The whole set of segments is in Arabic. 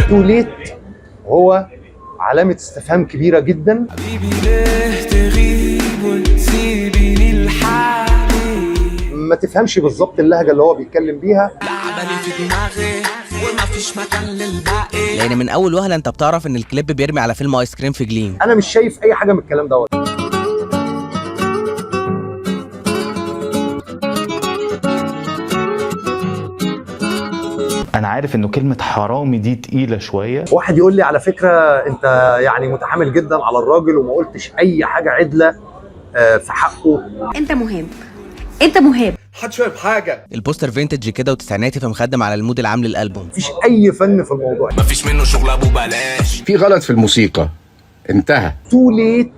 توليت هو علامة استفهام كبيرة جدا. حبيبي ليه تغيب وتسيبني لحالي، ما تفهمش بالظبط اللهجة اللي هو بيتكلم بيها. لعبالي في دماغي وما فيش مكان للباقي. لان من اول وهله انت بتعرف ان الكليب بيرمي على فيلم ايس كريم في جليم. انا مش شايف اي حاجة من الكلام دوت. انا عارف انه كلمة حرامي دي تقيلة شوية. واحد يقول لي على فكرة انت يعني متحامل جدا على الراجل وما قلتش اي حاجة عدلة في حقه. انت مهم، انت مهم. محدش فاهم حاجة. البوستر فينتج كده وتسعيناتي فمخدم على المود العام للالبوم. مفيش اي فن في الموضوع. مفيش منه شغل ابو بلاش. في غلط في الموسيقى انتهى. توليت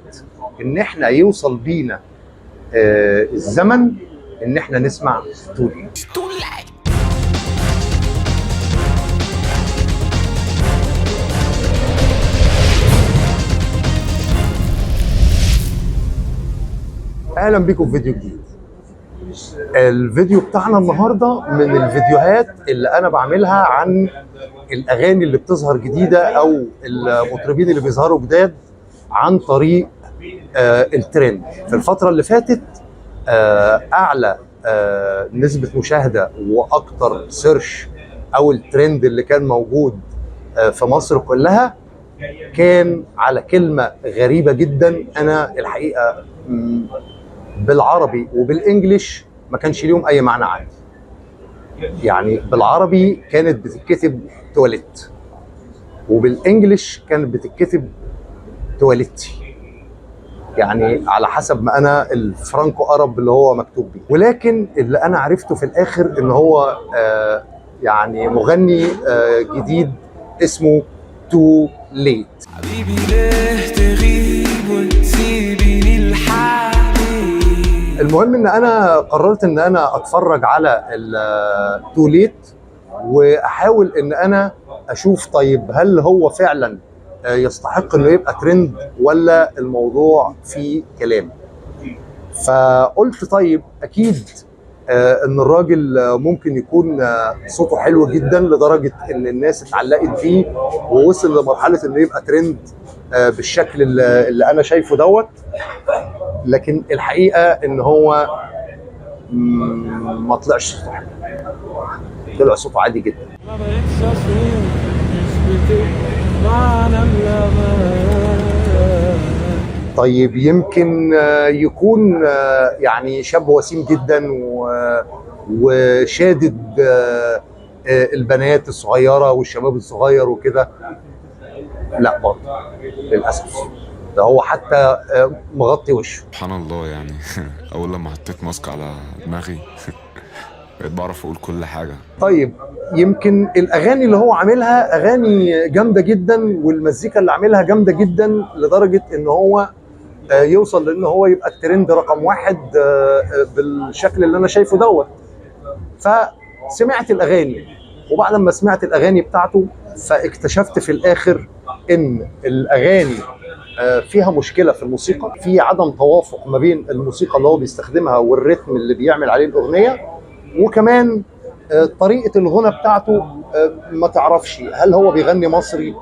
ان احنا يوصل بينا الزمن ان احنا نسمع توليت. اهلا بيكم في فيديو جديد. الفيديو بتاعنا النهارده من الفيديوهات اللي انا بعملها عن الاغاني اللي بتظهر جديده او المطربين اللي بيظهروا جداد عن طريق الترند. في الفتره اللي فاتت اعلى نسبه مشاهده واكتر سيرش او الترند اللي كان موجود في مصر كلها كان على كلمه غريبه جدا. انا الحقيقه بالعربي وبالانجليش ما كانش ليهم اي معنى عندي. يعني بالعربي كانت بتتكتب تواليت وبالانجليش كانت بتتكتب تواليتي، يعني على حسب ما انا الفرانكو ارب اللي هو مكتوب بيه. ولكن اللي انا عرفته في الاخر ان هو يعني مغني جديد اسمه تو ليت. حبيبي ليه تغيب وتسيبني لحالي. المهم ان انا قررت ان انا اتفرج على التوليت واحاول ان انا اشوف طيب هل هو فعلا يستحق انه يبقى ترند ولا الموضوع فيه كلام. فقلت طيب اكيد ان الراجل ممكن يكون صوته حلو جدا لدرجة ان الناس اتعلقت بيه ووصل لمرحلة انه يبقى ترند بالشكل اللي انا شايفه دوت. لكن الحقيقة ان هو ما طلعش صوته حلو، طلع صوته عادي جدا. طيب يمكن يكون يعني شاب وسيم جدا وشادد البنات الصغيرة والشباب الصغير وكده. لا برضه للأسف ده هو حتى مغطي وشه. سبحان الله يعني اول لما حطيت ماسك على دماغي بقيت بعرف اقول كل حاجه. طيب يمكن الاغاني اللي هو عاملها اغاني جامده جدا والمزيكا اللي عاملها جامده جدا لدرجه ان هو يوصل لان هو يبقى الترند رقم واحد بالشكل اللي انا شايفه دوت. فسمعت الاغاني وبعد ما سمعت الاغاني بتاعته فاكتشفت في الاخر ان الاغاني فيها مشكله في الموسيقى، في عدم توافق ما بين الموسيقى اللي هو بيستخدمها والريتم اللي بيعمل عليه الاغنيه، وكمان طريقه الغنى بتاعته ما تعرفش هل هو بيغني مصري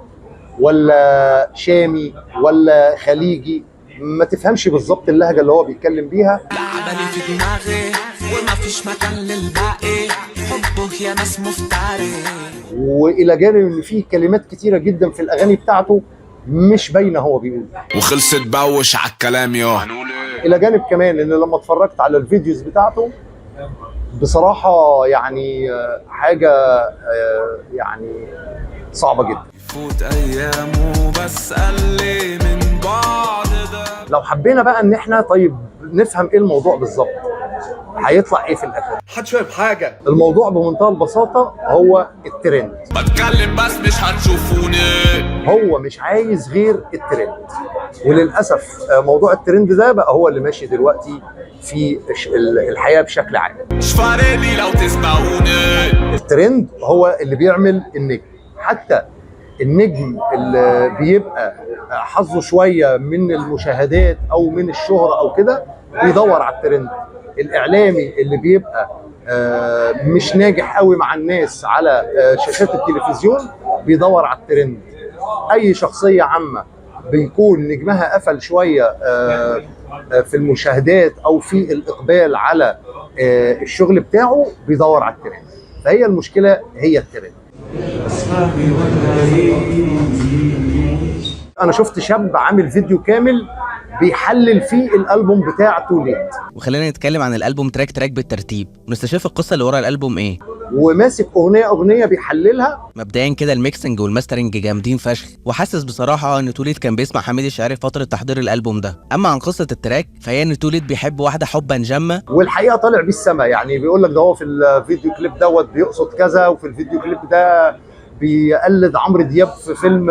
ولا شامي ولا خليجي. ما تفهمش بالظبط اللهجه اللي هو بيتكلم بيها. لعبالي في دماغي وما فيش مكان للباقي، حبه يا ناس مفتري. والى جانب ان فيه كلمات كتيره جدا في الاغاني بتاعته مش باينه هو بيقول. وخلصت بوش على الكلام يا. الى جانب كمان ان لما اتفرجت على الفيديوز بتاعته بصراحه يعني حاجه يعني صعبه جدا. فوت ايامه بس قال لي من بعد ده. لو حبينا بقى ان احنا طيب نفهم ايه الموضوع بالظبط هيطلع ايه في الاخر. محدش فاهم حاجه. الموضوع بمنتهى البساطه هو الترند. بتكلم بس مش هتشوفوني. هو مش عايز غير الترند، وللاسف موضوع الترند ده بقى هو اللي ماشي دلوقتي في الحياه بشكل عام. مش فارق لي لو تسمعوني. الترند هو اللي بيعمل النجم. حتى النجم اللي بيبقى حظه شويه من المشاهدات او من الشهره او كده بيدور على الترند. الاعلامي اللي بيبقى مش ناجح قوي مع الناس على شاشات التلفزيون، بيدور على الترند. اي شخصيه عامه بيكون نجمها قفل شويه في المشاهدات او في الاقبال على الشغل بتاعه، بيدور على الترند. فهي المشكله هي الترند. انا شفت شاب عامل فيديو كامل بيحلل فيه الالبوم بتاع تو ليت، وخلينا نتكلم عن الالبوم تراك تراك بالترتيب ونستشف القصه اللي ورا الالبوم ايه. وماسك اغنيه بيحللها. مبدئيا كده الميكسنج والماسترنج جامدين فشخ، وحاسس بصراحه ان توليد كان بيسمع حميد الشاعري فتره تحضير الالبوم ده. اما عن قصه التراك فهي ان توليد بيحب واحده حبا جمه، والحقيقه طالع بيه السما. يعني بيقول لك ده هو في الفيديو كليب دوت بيقصد كذا، وفي الفيديو كليب ده بيقلد عمرو دياب في فيلم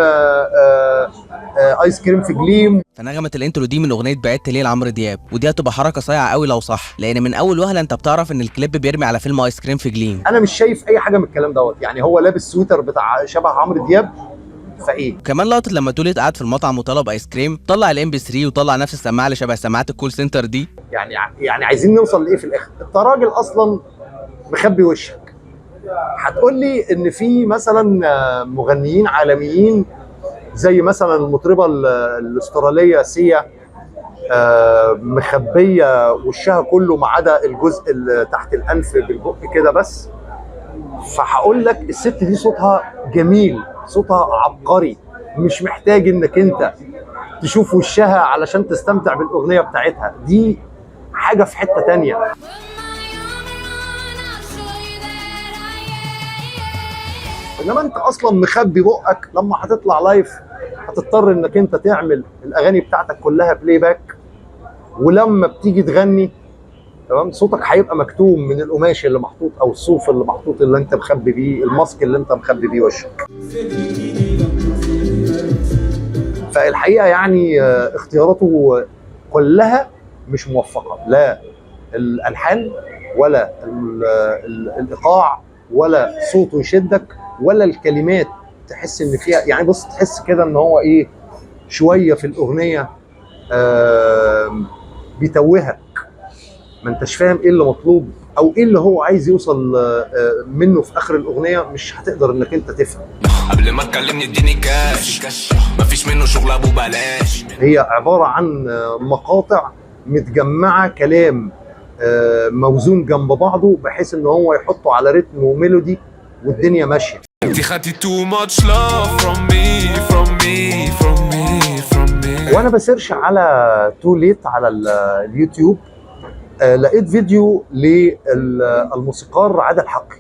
ايس كريم في جليم. فنغمه الانترو دي من اغنيه بعدت ليه لعمرو دياب، ودي هتبقى حركه صايعه قوي لو صح، لان من اول وهله انت بتعرف ان الكليب بيرمي على فيلم ايس كريم في جليم. انا مش شايف اي حاجه من الكلام دوت. يعني هو لابس سويتر بتاع شبه عمرو دياب، فايه كمان لقطه لما توليت قاعد في المطعم وطلب ايس كريم، طلع الام بي 3 وطلع نفس السماعه اللي شبه سماعات الكول سنتر دي. يعني عايزين نوصل لايه في الاخر؟ انت راجل اصلا مخبي وشك. هتقول لي ان في مثلا مغنيين عالميين زي مثلا المطربه الاستراليه سيا، مخبيه وشها كله ما عدا الجزء اللي تحت الانف بالبق كده بس. فهقول لك الست دي صوتها جميل، صوتها عبقري، مش محتاج انك انت تشوف وشها علشان تستمتع بالاغنيه بتاعتها. دي حاجه في حته تانية. انما انت اصلا مخبي بقك. لما هتطلع لايف هتضطر انك انت تعمل الاغاني بتاعتك كلها بلاي باك، ولما بتيجي تغني تمام صوتك هيبقى مكتوم من القماش اللي محطوط او الصوف اللي محطوط اللي انت مخبي بيه، الماسك اللي انت مخبي بيه وشك. فالحقيقه يعني اختياراته كلها مش موفقه، لا الالحان ولا الايقاع ولا صوته يشدك ولا الكلمات تحس ان فيها. يعني بص تحس كده ان هو ايه شويه في الاغنيه بيتوهك، ما انتش فاهم ايه اللي مطلوب او ايه اللي هو عايز يوصل منه في اخر الاغنيه. مش هتقدر انك انت تفهم. قبل ما تكلمني اديني كاش، مفيش منه شغل ابو بلاش. هي عباره عن مقاطع متجمعه كلام موزون جنب بعضه بحيث ان هو يحطه على رتم وميلودي والدنيا ماشيه. انتي خدتي too much love from me. وانا بسيرش على تو ليت على اليوتيوب لقيت فيديو للموسيقار عادل حقي.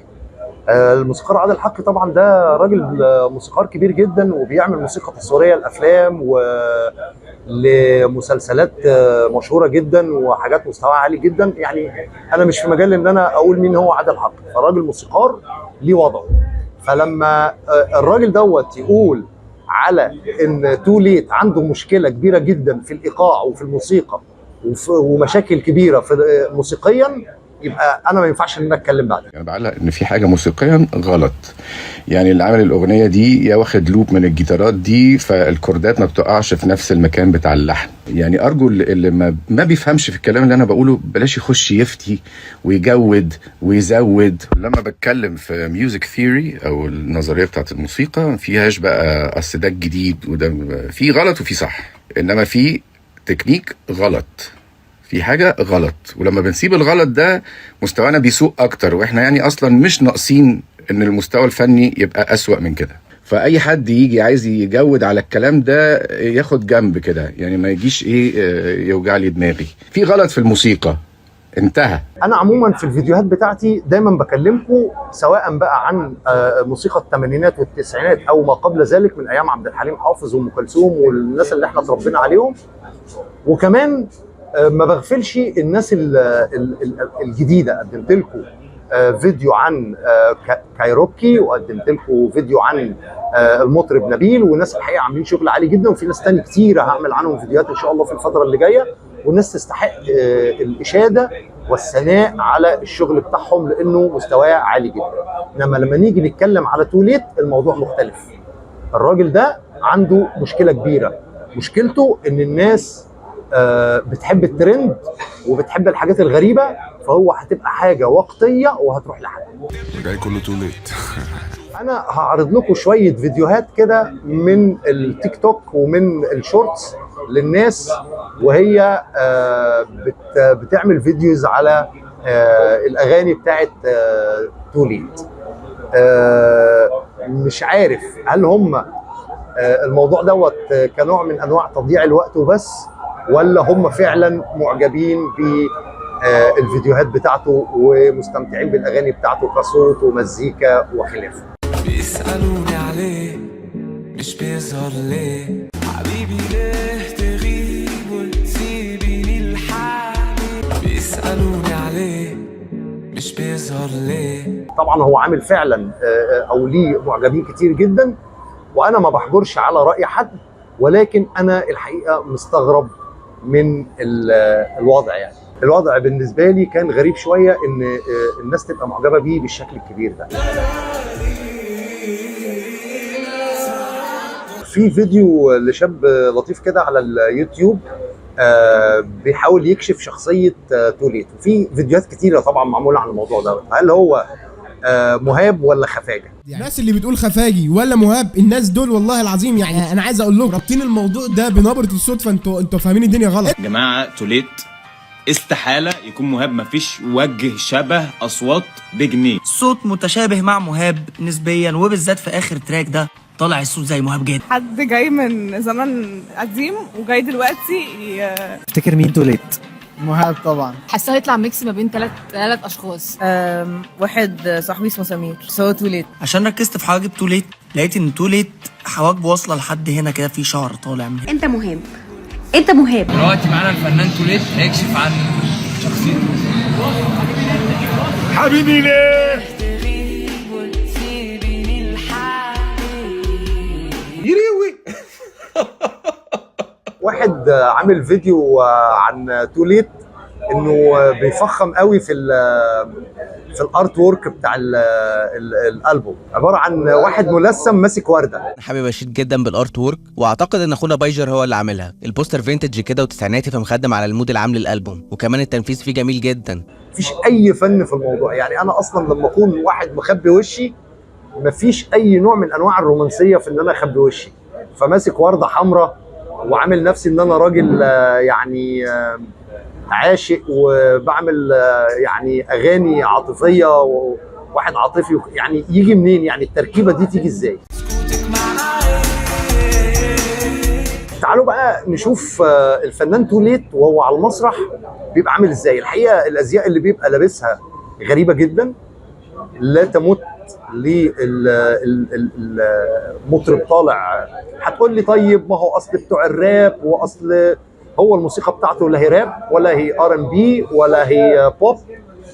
الموسيقار عادل حقي طبعا ده راجل موسيقار كبير جدا وبيعمل موسيقى تصويريه لافلام ولمسلسلات مشهوره جدا وحاجات مستواها عالي جدا. يعني انا مش في مجال ان انا اقول مين هو عادل حقي، فراجل موسيقار ليه وضعه. فلما الراجل دوت يقول على ان تو ليت عنده مشكله كبيره جدا في الايقاع وفي الموسيقى ومشاكل كبيره في موسيقيا، يبقى انا ما ينفعش ان انا اتكلم بعد. انا بعلق ان في حاجه موسيقيا غلط. يعني اللي عامل الاغنيه دي يا واخد لوب من الجيتارات دي فالكوردات ما بتقعش في نفس المكان بتاع اللحن. يعني ارجو اللي ما بيفهمش في الكلام اللي انا بقوله بلاش يخش يفتي ويجود ويزود. لما بتكلم في ميوزك ثيوري او النظريه بتاعت الموسيقى ما فيهاش بقى اصل ده الجديد وده في غلط وفي صح، انما في تكنيك غلط، في حاجة غلط. ولما بنسيب الغلط ده مستوانا بيسوء أكتر، وإحنا يعني أصلا مش ناقصين إن المستوى الفني يبقى أسوأ من كده. فأي حد يجي عايز يجود على الكلام ده ياخد جنب كده، يعني ما يجيش يوجع لي دماغي. في غلط في الموسيقى انتهى. انا عموما في الفيديوهات بتاعتي دايما بكلمكم سواء بقى عن موسيقى الثمانينات والتسعينات او ما قبل ذلك من ايام عبد الحليم حافظ وام كلثوم والناس اللي احنا اتربينا عليهم، وكمان ما بغفلش الناس الجديده. قدمت لكم فيديو عن كايروكي، وقدمت لكم فيديو عن المطرب نبيل، والناس الحقيقه عاملين شغل عالي جدا، وفي ناس تاني كتير هعمل عنهم فيديوهات ان شاء الله في الفتره اللي جايه، والناس تستحق الاشاده والثناء على الشغل بتاعهم لانه مستواه عالي جدا. انما لما نيجي نتكلم على تو ليت الموضوع مختلف. الراجل ده عنده مشكله كبيره، مشكلته ان الناس بتحب الترند وبتحب الحاجات الغريبه، فهو هتبقى حاجه وقتيه وهتروح لحد. جاي كله تو ليت. انا هعرض لكم شويه فيديوهات كده من التيك توك ومن الشورتس للناس وهي بتعمل فيديوز على الاغاني بتاعت تو ليت. مش عارف هل هم الموضوع دوت كنوع من انواع تضييع الوقت وبس، ولا هم فعلا معجبين بالفيديوهات بتاعته ومستمتعين بالاغاني بتاعته كصوت ومزيكا وخلافه. بيسألوني عليه مش بيظهر ليه حبيبي ليه تغيب وتسيبيني لحالي بيسألوني عليه مش بيظهر ليه. طبعا هو عامل فعلا او ليه معجبين كتير جدا، وانا ما بحجرش على راي حد، ولكن انا الحقيقه مستغرب من الوضع. يعني الوضع بالنسبه لي كان غريب شويه ان الناس تبقى معجبه بيه بالشكل الكبير ده. في فيديو لشاب لطيف كده على اليوتيوب بيحاول يكشف شخصيه تو ليت، وفي فيديوهات كتيره طبعا معموله عن الموضوع ده. هل هو مهاب ولا خفاجه؟ الناس اللي بتقول خفاجي ولا مهاب، الناس دول والله العظيم يعني انا عايز اقول لهم رابطين الموضوع ده بنبره الصوت، فانتوا فاهمين الدنيا غلط يا جماعه. تو ليت استحاله يكون مهاب، مفيش وجه شبه اصوات بجنيه. صوت متشابه مع مهاب نسبيا، وبالذات في اخر تراك ده طالع الصوت زي مهاب جدا. حد جاي من زمن قديم وجاي دلوقتي تفتكر مين تو ليت؟ مهاب طبعا. حاسه هيطلع ميكس ما بين ثلاث اشخاص. واحد صاحبي اسمه سمير سو تو ليت. عشان ركزت في حواجب تو ليت لقيت ان تو ليت حواجبه واصله لحد هنا كده، في شعر طالع من هنا. انت مهاب، انت مهاب. دلوقتي معانا الفنان تو ليت هيكشف عن شخصيته. حبيبي ليه يريوي. واحد عامل فيديو عن تو ليت انه بيفخم قوي في الارت وورك بتاع الالبوم، عباره عن واحد ملثم ماسك ورده. حابب اشيد جدا بالارت وورك، واعتقد ان اخونا بايجر هو اللي عاملها. البوستر فينتج كده وتسعيناتي، فمخدم على المود العام للالبوم، وكمان التنفيذ فيه جميل جدا. مفيش اي فن في الموضوع. يعني انا اصلا لما اكون واحد مخبي وشي مفيش اي نوع من انواع الرومانسيه في ان انا اخبي وشي، فماسك ورده حمراء وعامل نفسي ان انا راجل يعني عاشق وبعمل يعني اغاني عاطفيه وواحد عاطفي. يعني يجي منين؟ يعني التركيبه دي تيجي ازاي؟ تعالوا بقى نشوف الفنان تو ليت وهو على المسرح بيبقى عامل ازاي. الحقيقه الازياء اللي بيبقى لابسها غريبه جدا، لا تمت للمطرب طالع. هتقول لي طيب ما هو اصل بتوع الراب، واصل هو الموسيقى بتاعته لا هي راب ولا هي ار ان بي ولا هي بوب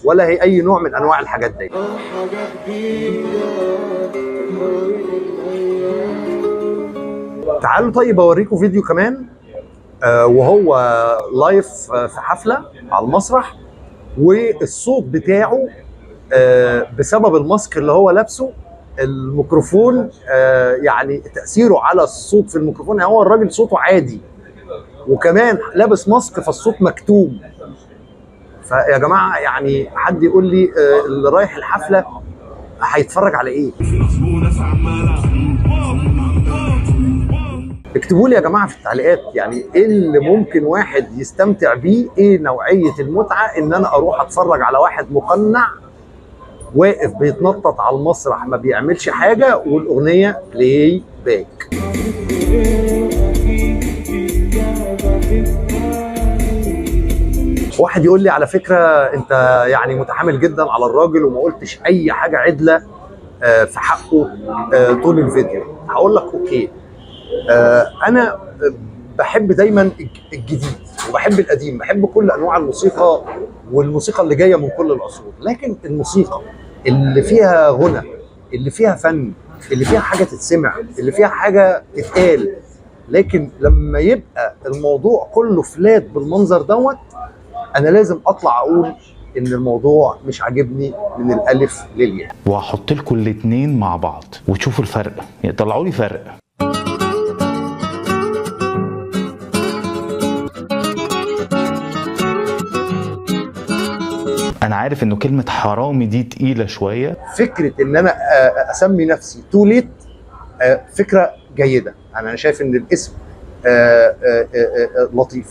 ولا هي اي نوع من انواع الحاجات دي. تعالوا طيب اوريكم فيديو كمان وهو لايف في حفله على المسرح، والصوت بتاعه بسبب الماسك اللي هو لابسه، الميكروفون يعني تاثيره على الصوت في الميكروفون. يعني هو الراجل صوته عادي وكمان لابس ماسك فالصوت مكتوم. فيا جماعه يعني حد يقول لي اللي رايح الحفله هيتفرج على ايه؟ اكتبوا لي يا جماعه في التعليقات يعني ايه اللي ممكن واحد يستمتع بيه، ايه نوعيه المتعه ان انا اروح اتفرج على واحد مقنع واقف بيتنطط على المسرح ما بيعملش حاجه والاغنيه بلاي باك. واحد يقول لي على فكره انت يعني متحامل جدا على الراجل وما قلتش اي حاجه عدله في حقه طول الفيديو. هقول لك اوكي، انا بحب دايما الجديد وبحب القديم، بحب كل انواع الموسيقى والموسيقى اللي جايه من كل العصور، لكن الموسيقى اللي فيها غنى، اللي فيها فن، اللي فيها حاجه تتسمع، اللي فيها حاجه تتقال، لكن لما يبقى الموضوع كله فلات بالمنظر دوت انا لازم اطلع اقول ان الموضوع مش عاجبني من الالف للياء. وهحط لكم الاثنين مع بعض وتشوفوا الفرق، يعني طلعوا لي فرق. انا عارف انه كلمه حرامي دي تقيله شويه. فكره ان انا اسمي نفسي توليت فكره جيده. انا شايف ان الاسم لطيف،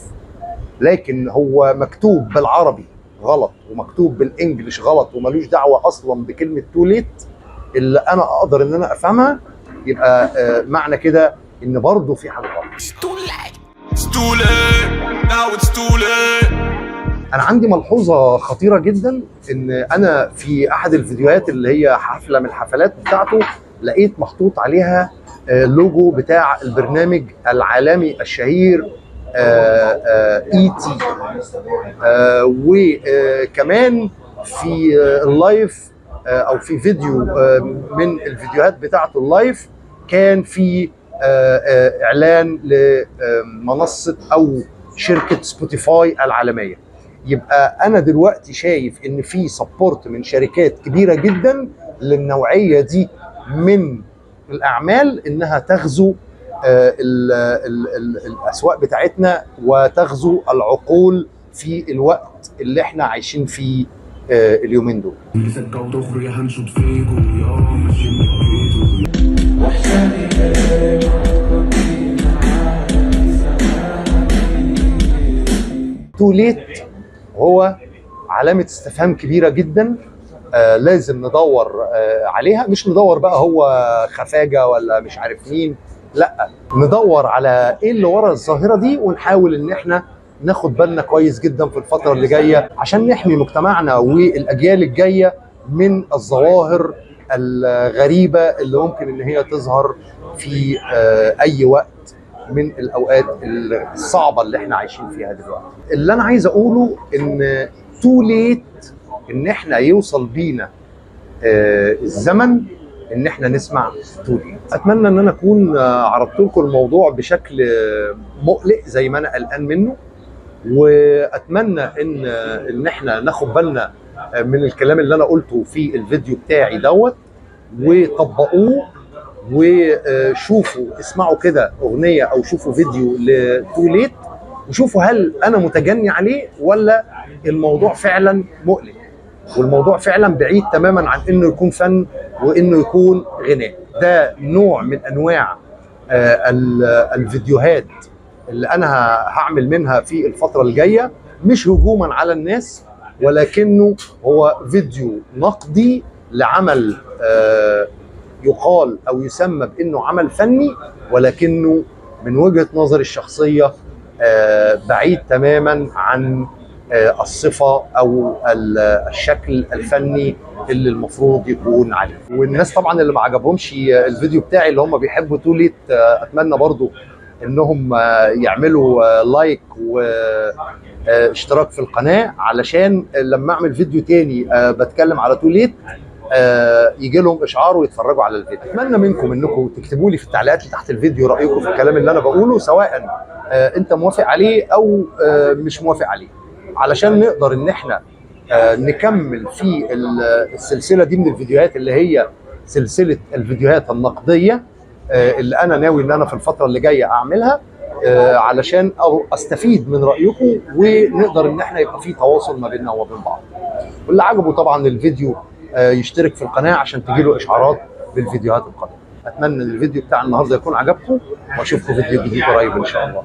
لكن هو مكتوب بالعربي غلط ومكتوب بالانجلش غلط وملوش دعوه اصلا بكلمه توليت اللي انا اقدر ان انا افهمها. يبقى معنى كده ان برضه في حاجه غلط. انا عندي ملحوظه خطيره جدا، ان انا في احد الفيديوهات اللي هي حفله من الحفلات بتاعته لقيت محطوط عليها لوجو بتاع البرنامج العالمي الشهير E.T. وكمان في اللايف او في فيديو من الفيديوهات بتاعته اللايف كان في اعلان لمنصه او شركه سبوتيفاي العالميه. يبقى انا دلوقتي شايف ان في سبورت من شركات كبيره جدا للنوعيه دي من الاعمال انها تغزو الاسواق بتاعتنا وتغزو العقول في الوقت اللي احنا عايشين فيه اليومين دول. توليت هو علامة استفهام كبيرة جدا، لازم ندور عليها. مش ندور بقى هو خفاجة ولا مش عارف مين، لا، ندور على ايه اللي ورا الظاهرة دي ونحاول ان احنا ناخد بالنا كويس جدا في الفترة اللي جاية عشان نحمي مجتمعنا والأجيال الجاية من الظواهر الغريبة اللي ممكن ان هي تظهر في اي وقت من الاوقات الصعبة اللي احنا عايشين فيها دلوقتي. اللي انا عايز اقوله ان توليت ان احنا يوصل بينا الزمن ان احنا نسمع توليت. اتمنى ان انا اكون عرضت لكم الموضوع بشكل مقلق زي ما انا قلقان منه، واتمنى ان احنا ناخد بالنا من الكلام اللي انا قلته في الفيديو بتاعي دوت وطبقوه وشوفوا اسمعوا كده اغنيه او شوفوا فيديو لتوليت وشوفوا هل انا متجني عليه ولا الموضوع فعلا مقلق والموضوع فعلا بعيد تماما عن انه يكون فن وانه يكون غناء. ده نوع من انواع الفيديوهات اللي انا هعمل منها في الفتره الجايه، مش هجوما على الناس ولكنه هو فيديو نقدي لعمل يقال او يسمى بانه عمل فني، ولكنه من وجهة نظري الشخصية بعيد تماما عن الصفة او الشكل الفني اللي المفروض يكون عليه. والناس طبعا اللي ما عجبهمش الفيديو بتاعي اللي هم بيحبوا توليت، اتمنى برضو انهم يعملوا لايك واشتراك في القناة علشان لما اعمل فيديو تاني بتكلم على توليت يجي لهم اشعار ويتفرجوا على الفيديو. اتمنى منكم انكم تكتبوا لي في التعليقات اللي تحت الفيديو رايكم في الكلام اللي انا بقوله، سواء انت موافق عليه او مش موافق عليه، علشان نقدر ان احنا نكمل في السلسله دي من الفيديوهات اللي هي سلسله الفيديوهات النقديه اللي انا ناوي ان انا في الفتره اللي جايه اعملها علشان استفيد من رايكم ونقدر ان احنا يبقى في تواصل ما بيننا وما بين بعض. واللي عجبه طبعا الفيديو يشترك في القناه عشان تجيله اشعارات بالفيديوهات القادمه. اتمنى ان الفيديو بتاع النهارده يكون عجبكم واشوفكم فيديو جديد قريب ان شاء الله.